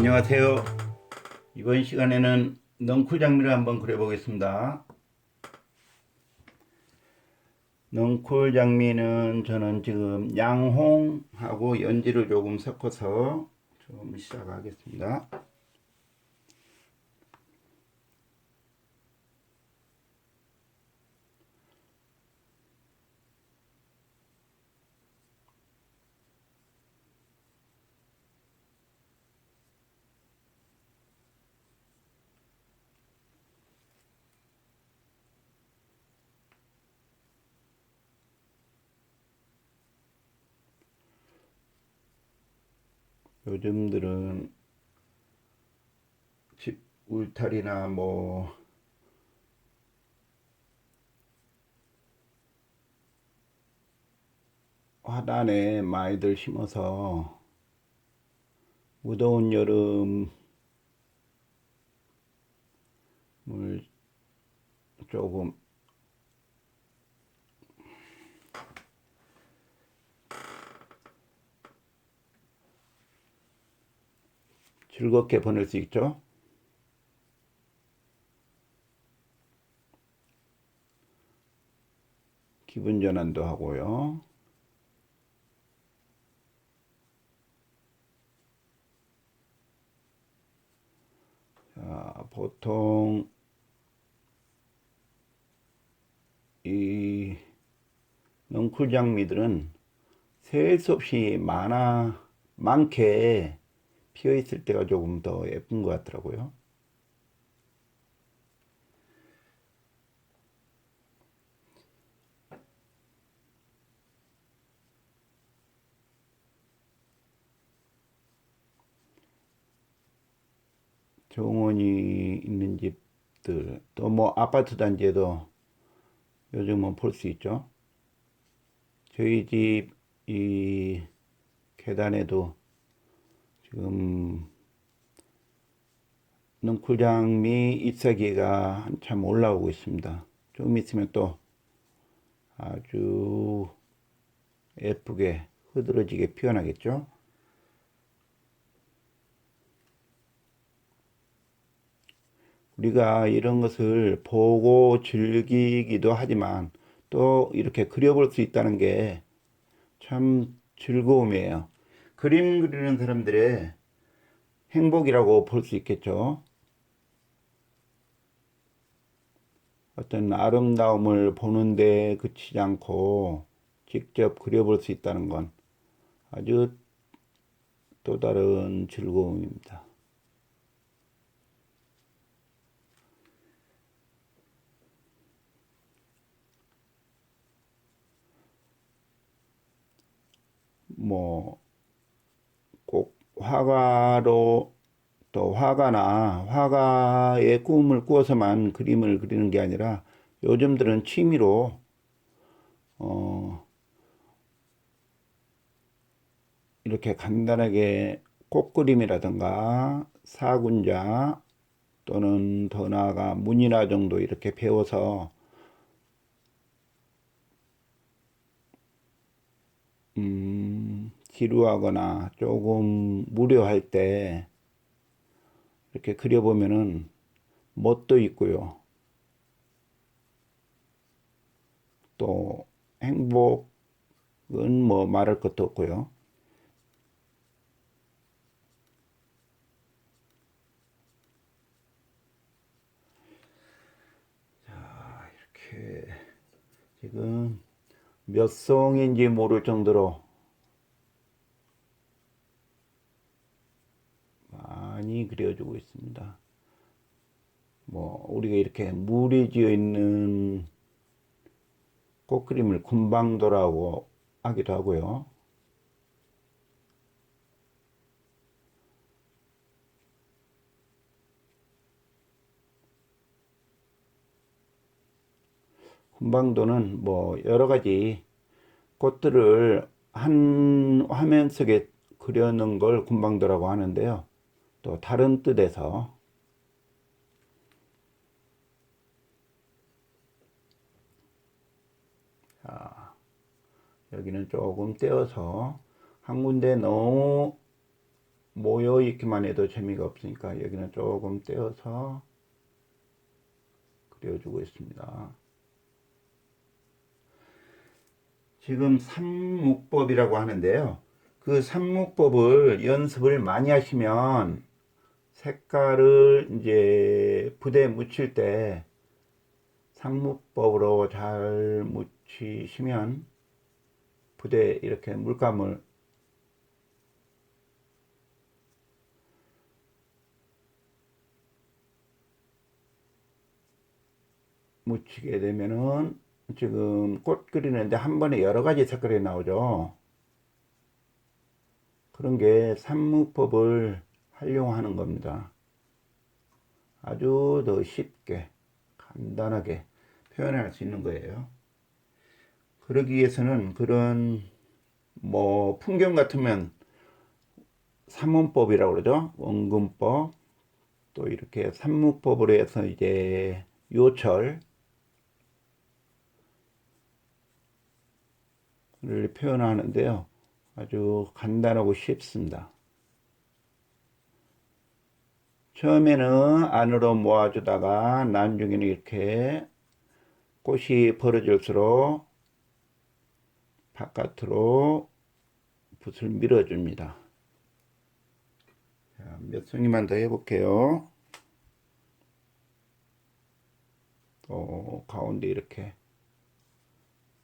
안녕하세요. 이번 시간에는 넝쿨 장미를 한번 그려보겠습니다. 넝쿨 장미는 저는 지금 양홍하고 연지를 조금 섞어서 좀 시작하겠습니다. 요즘들은 집 울타리나 화단에 많이들 심어서 무더운 여름을 조금 즐겁게 보낼 수 있죠. 기분 전환도 하고요. 보통 이 넝쿨 장미들은 셀 수 없이 많게 피어 있을 때가 조금 더 예쁜 것 같더라고요. 정원이 있는 집들, 또 아파트 단지에도 요즘은 볼 수 있죠. 저희 집 이 계단에도 지금 넝쿨장미 잎사귀가 한참 올라오고 있습니다. 좀 있으면 또 아주 예쁘게 흐드러지게 피어나겠죠. 우리가 이런 것을 보고 즐기기도 하지만 또 이렇게 그려볼 수 있다는 게 참 즐거움이에요. 그림 그리는 사람들의 행복이라고 볼 수 있겠죠. 어떤 아름다움을 보는데 그치지 않고 직접 그려볼 수 있다는 건 아주 또 다른 즐거움입니다. 꼭 화가로 또 화가나 화가의 꿈을 꾸어서만 그림을 그리는 게 아니라 요즘들은 취미로 어, 이렇게 간단하게 꽃그림이라든가 사군자 또는 더 나아가 문이나 정도 이렇게 배워서 지루하거나 조금 무료할 때 이렇게 그려보면은 멋도 있고요. 또 행복은 말할 것도 없고요. 이렇게 지금 몇 송인지 모를 정도로 많이 그려주고 있습니다. 우리가 이렇게 물이 지어 있는 꽃그림을 군방도라고 하기도 하고요. 군방도는 여러 가지 꽃들을 한 화면 속에 그려놓은 걸 군방도라고 하는데요. 또 다른 뜻에서 여기는 조금 떼어서 한 군데 너무 모여 있기만 해도 재미가 없으니까 여기는 조금 떼어서 그려주고 있습니다. 지금 삼묵법이라고 하는데요. 그 삼묵법을 연습을 많이 하시면 색깔을 이제 붓에 묻힐 때 삼묵법으로 잘 묻히시면 붓에 이렇게 물감을 묻히게 되면은 지금 꽃 그리는데 한 번에 여러 가지 색깔이 나오죠. 그런 게 삼묵법을 활용하는 겁니다. 아주 더 쉽게 간단하게 표현할 수 있는 거예요. 그러기 위해서는 그런 뭐 풍경 같으면 삼문법이라고 그러죠. 원근법 또 이렇게 삼묵법으로 해서 이제 요철을 표현하는데요. 아주 간단하고 쉽습니다. 처음에는 안으로 모아주다가 나중에는 이렇게 꽃이 벌어질수록 바깥으로 붓을 밀어줍니다. 자, 몇 송이만 더 해볼게요. 또 가운데 이렇게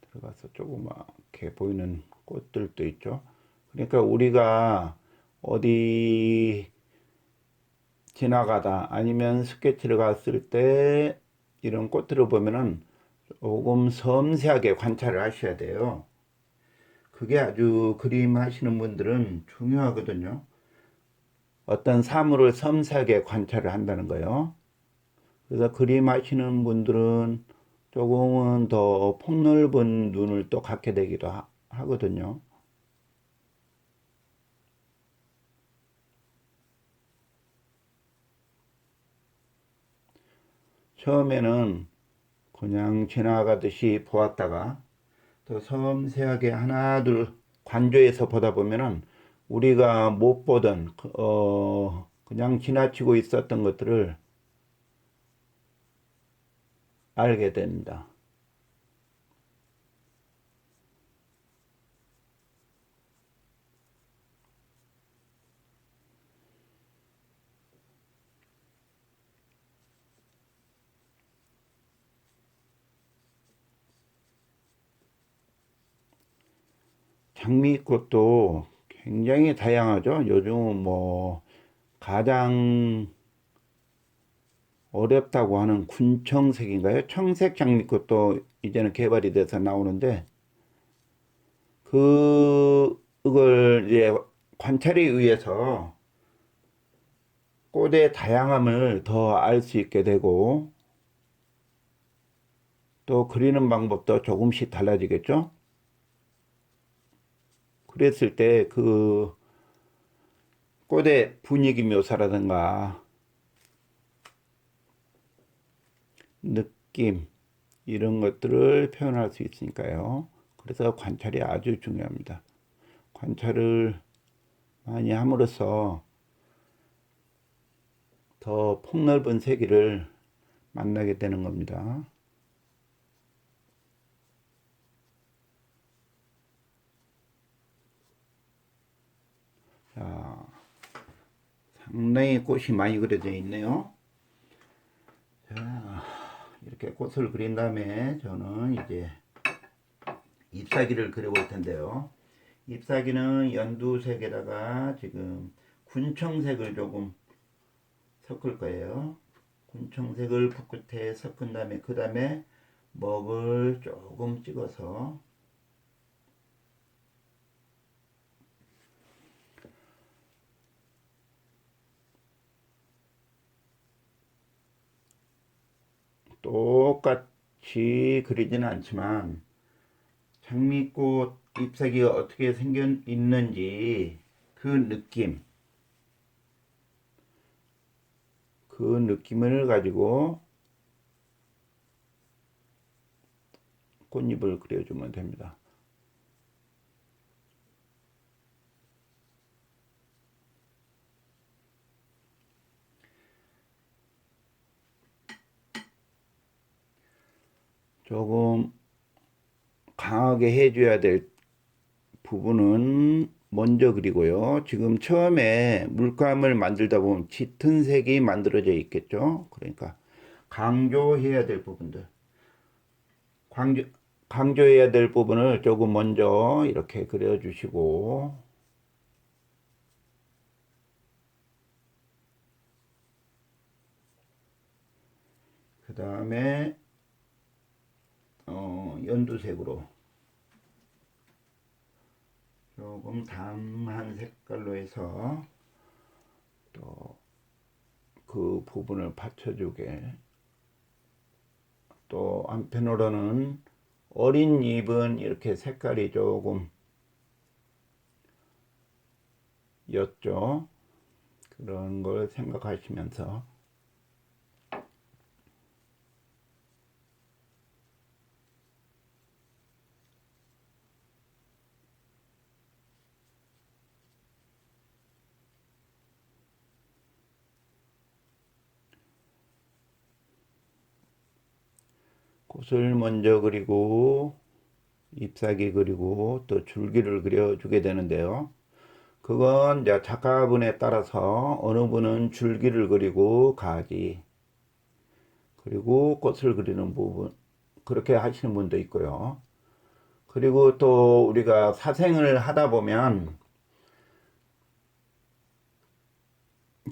들어가서 조그맣게 보이는 꽃들도 있죠. 그러니까 우리가 어디 지나가다 아니면 스케치를 갔을 때 이런 꽃들을 보면은 조금 섬세하게 관찰을 하셔야 돼요. 그게 아주 그림 하시는 분들은 중요하거든요. 어떤 사물을 섬세하게 관찰을 한다는 거예요. 그래서 그림 하시는 분들은 조금은 더 폭넓은 눈을 또 갖게 되기도 하거든요. 처음에는 그냥 지나가듯이 보았다가 또 섬세하게 하나 둘 관조해서 보다 보면은 우리가 못 보던 그냥 지나치고 있었던 것들을 알게 됩니다. 장미꽃도 굉장히 다양하죠. 요즘은 뭐 가장 어렵다고 하는 군청색인가요? 청색 장미꽃도 이제는 개발이 돼서 나오는데 그걸 이제 관찰에 의해서 꽃의 다양함을 더 알 수 있게 되고 또 그리는 방법도 조금씩 달라지겠죠? 그랬을 때 그 꽃의 분위기 묘사라든가 느낌 이런 것들을 표현할 수 있으니까요. 그래서 관찰이 아주 중요합니다. 관찰을 많이 함으로써 더 폭넓은 세계를 만나게 되는 겁니다. 자, 상당히 꽃이 많이 그려져 있네요. 자, 이렇게 꽃을 그린 다음에 저는 이제 잎사귀를 그려볼 텐데요. 잎사귀는 연두색에다가 지금 군청색을 조금 섞을 거예요. 군청색을 붓끝에 섞은 다음에 그 다음에 먹을 조금 찍어서 똑같이 그리지는 않지만 장미꽃 잎사귀가 어떻게 생겨 있는지 그 느낌을 가지고 꽃잎을 그려주면 됩니다. 조금 강하게 해줘야 될 부분은 먼저 그리고요. 지금 처음에 물감을 만들다 보면 짙은 색이 만들어져 있겠죠. 그러니까 강조해야 될 부분들, 강조, 강조해야 될 부분을 조금 먼저 이렇게 그려주시고, 그 다음에 연두색으로 조금 담한 색깔로 해서 또 그 부분을 받쳐주게. 또 한편으로는 어린 잎은 이렇게 색깔이 조금 옅죠. 그런 걸 생각하시면서 꽃을 먼저 그리고 잎사귀 그리고 또 줄기를 그려주게 되는데요. 그건 이제 작가분에 따라서 어느 분은 줄기를 그리고 가지, 그리고 꽃을 그리는 부분, 그렇게 하시는 분도 있고요. 그리고 또 우리가 사생을 하다 보면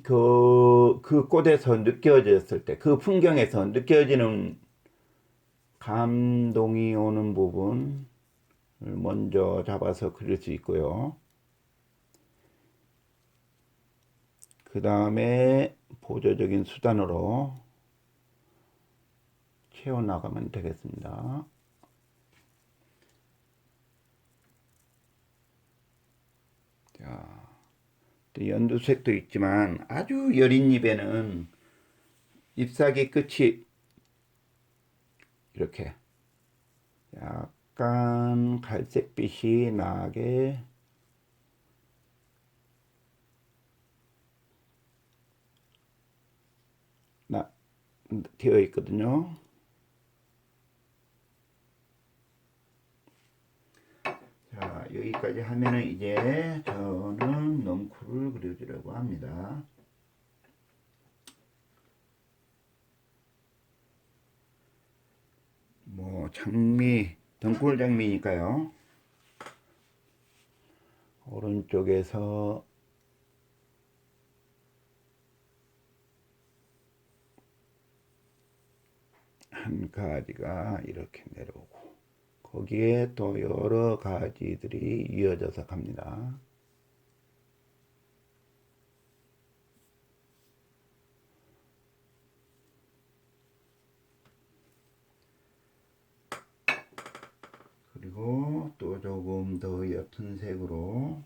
그 꽃에서 느껴졌을 때, 그 풍경에서 느껴지는 감동이 오는 부분을 먼저 잡아서 그릴 수 있고요. 그 다음에 보조적인 수단으로 채워나가면 되겠습니다. 자, 또 연두색도 있지만 아주 여린 잎에는 잎사귀 끝이 이렇게 약간 갈색빛이 나게 되어 있거든요. 자, 여기까지 하면은 이제 저는 넝쿨을 그려주려고 합니다. 뭐 장미, 덩굴 장미니까요. 오른쪽에서 한 가지가 이렇게 내려오고 거기에 또 여러 가지들이 이어져서 갑니다. 그리고 또 조금 더 옅은 색으로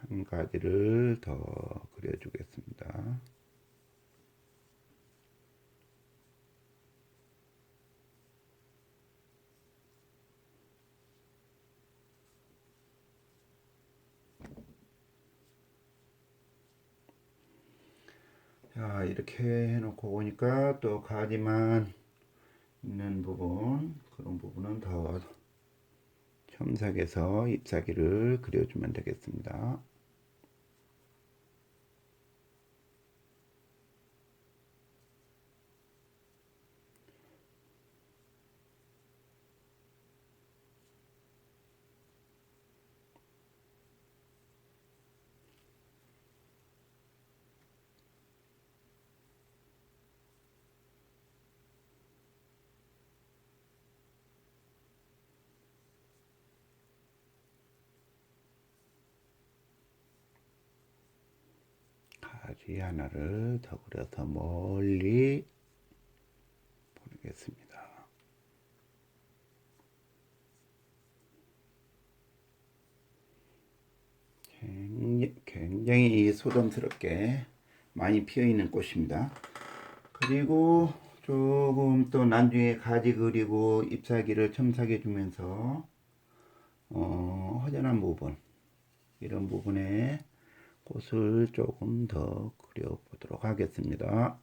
한 가지를 더 그려주겠습니다. 자, 이렇게 해놓고 보니까 또 가지만 있는 부분, 그런 부분은 더 첨삭해서 잎사귀를 그려주면 되겠습니다. 가지 하나를 더 그려서 멀리 보내겠습니다. 굉장히 소dom스럽게 많이 피어 있는 꽃입니다. 그리고 조금 또 나중에 가지 그리고 잎사귀를 첨삭해 주면서 허전한 부분, 이런 부분에 꽃을 조금 더 그려보도록 하겠습니다.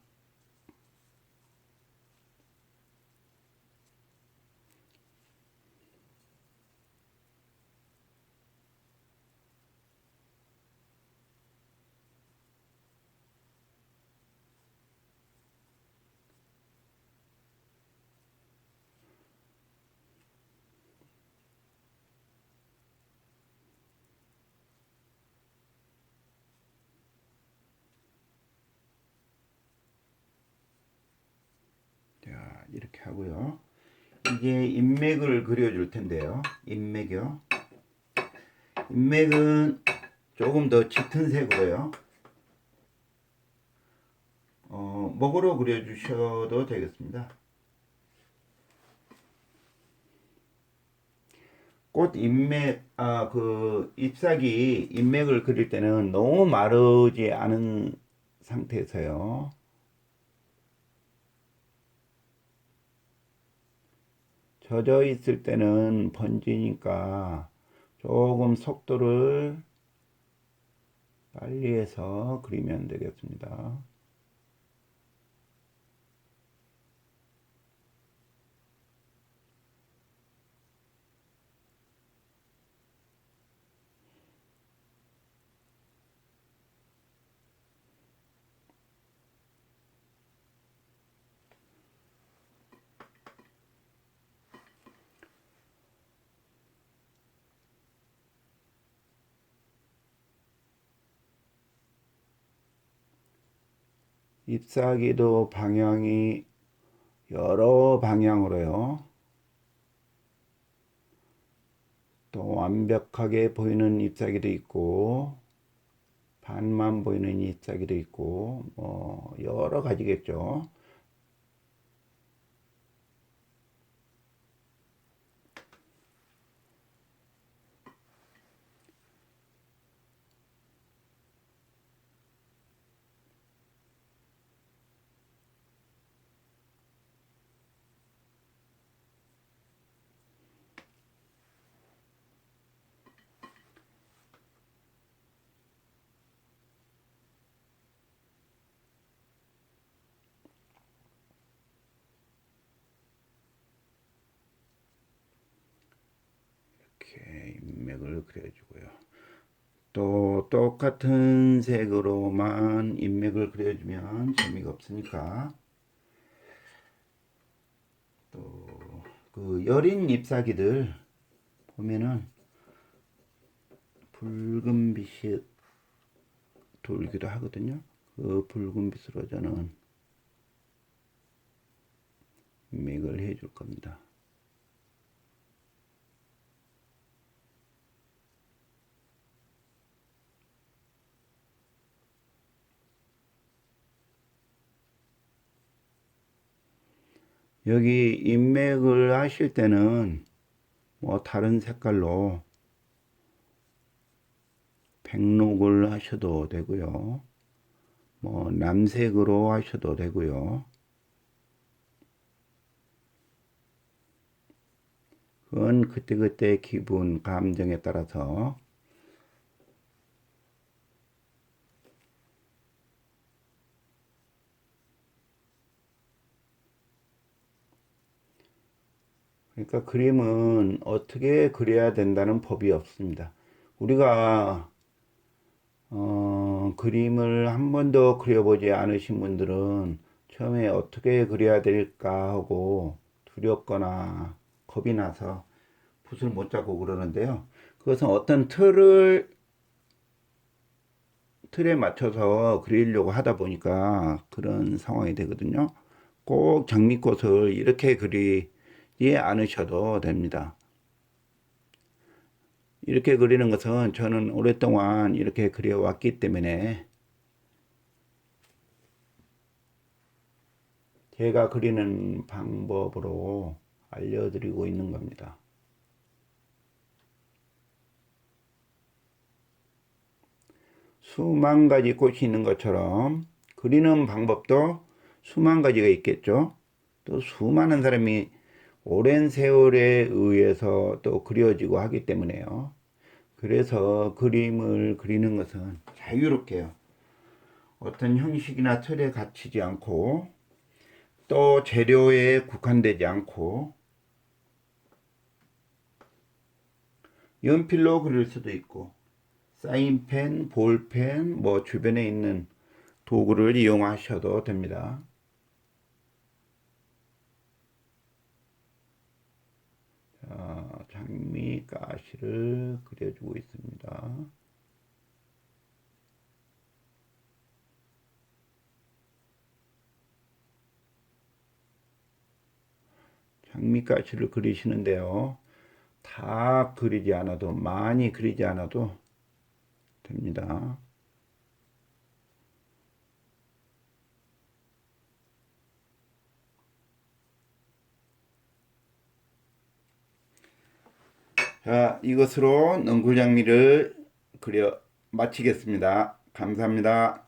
이렇게 하고요. 이제 인맥을 그려줄 텐데요. 인맥이요. 인맥은 조금 더 짙은 색으로요. 먹으로 그려주셔도 되겠습니다. 꽃 인맥, 그 잎사귀 인맥을 그릴 때는 너무 마르지 않은 상태에서요. 젖어 있을 때는 번지니까 조금 속도를 빨리 해서 그리면 되겠습니다. 잎사귀도 방향이 여러 방향으로요. 또 완벽하게 보이는 잎사귀도 있고 반만 보이는 잎사귀도 있고 뭐 여러 가지겠죠. 이렇게 인맥을 그려주고요. 또 똑같은 색으로만 인맥을 그려주면 재미가 없으니까 또 그 여린 잎사귀들 보면은 붉은 빛이 돌기도 하거든요. 그 붉은 빛으로 저는 인맥을 해줄 겁니다. 여기 인맥을 하실 때는 뭐 다른 색깔로 백록을 하셔도 되고요. 뭐 남색으로 하셔도 되고요. 그건 그때그때 기분, 감정에 따라서 그러니까 그림은 어떻게 그려야 된다는 법이 없습니다. 우리가 그림을 한 번도 그려보지 않으신 분들은 처음에 어떻게 그려야 될까 하고 두렵거나 겁이 나서 붓을 못 잡고 그러는데요. 그것은 어떤 틀에 맞춰서 그리려고 하다 보니까 그런 상황이 되거든요. 꼭 장미꽃을 이렇게 그리지 않으셔도 됩니다. 이렇게 그리는 것은 저는 오랫동안 이렇게 그려왔기 때문에 제가 그리는 방법으로 알려드리고 있는 겁니다. 수만 가지 꽃이 있는 것처럼 그리는 방법도 수만 가지가 있겠죠. 또 수많은 사람이 오랜 세월에 의해서 또 그려지고 하기 때문에요. 그래서 그림을 그리는 것은 자유롭게요. 어떤 형식이나 틀에 갇히지 않고 또 재료에 국한되지 않고 연필로 그릴 수도 있고 사인펜, 볼펜, 뭐 주변에 있는 도구를 이용하셔도 됩니다. 자, 장미 가시를 그려주고 있습니다. 장미가시를 그리시는데요. 다 그리지 않아도, 많이 그리지 않아도 됩니다. 자, 이것으로 능쿨장미를 그려 마치겠습니다. 감사합니다.